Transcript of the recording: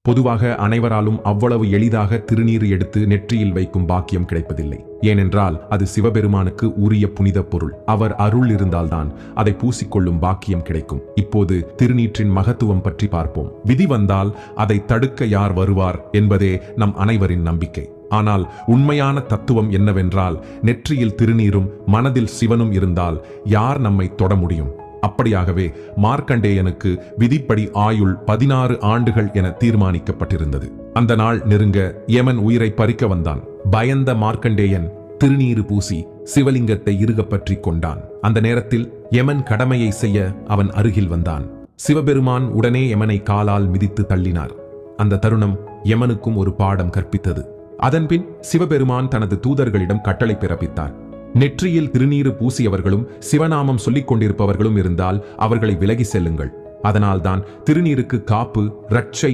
பொதுவாக அனைவராலும் அவ்வளவு எளிதாக திருநீர் எடுத்து நெற்றியில் வைக்கும் பாக்கியம் கிடைப்பதில்லை. ஏனென்றால் அது சிவபெருமானுக்கு உரிய புனித பொருள். அவர் அருள் இருந்தால்தான் அதை பூசிக்கொள்ளும் பாக்கியம் கிடைக்கும். இப்போது திருநீற்றின் மகத்துவம் பற்றி பார்ப்போம். விதி வந்தால் அதை தடுக்க யார் வருவார் என்பதே நம் அனைவரின் நம்பிக்கை. ஆனால் உண்மையான தத்துவம் என்னவென்றால், நெற்றியில் திருநீரும் மனதில் சிவனும் இருந்தால் யார் நம்மை தொட முடியும்? அப்படியாகவே மார்க்கண்டேயனுக்கு விதிப்படி ஆயுள் 16 ஆண்டுகள் என தீர்மானிக்கப்பட்டிருந்தது. அந்த நாள் நெருங்க யமன் உயிரை பறிக்க வந்தான். பயந்த மார்க்கண்டேயன் திருநீறு பூசி சிவலிங்கத்தை இறுக பற்றி கொண்டான். அந்த நேரத்தில் யமன் கடமையை செய்ய அவன் அருகில் வந்தான். சிவபெருமான் உடனே யமனை காலால் மிதித்து தள்ளினார். அந்த தருணம் யமனுக்கும் ஒரு பாடம் கற்பித்தது. அதன்பின் சிவபெருமான் தனது தூதர்களிடம் கட்டளை பிறப்பித்தார். நெற்றியில் திருநீறு பூசியவர்களும் சிவநாமம் சொல்லிக் கொண்டிருப்பவர்களும் இருந்தால் அவர்களை விலகி செல்லுங்கள். அதனால்தான் திருநீருக்கு காப்பு, ரட்சை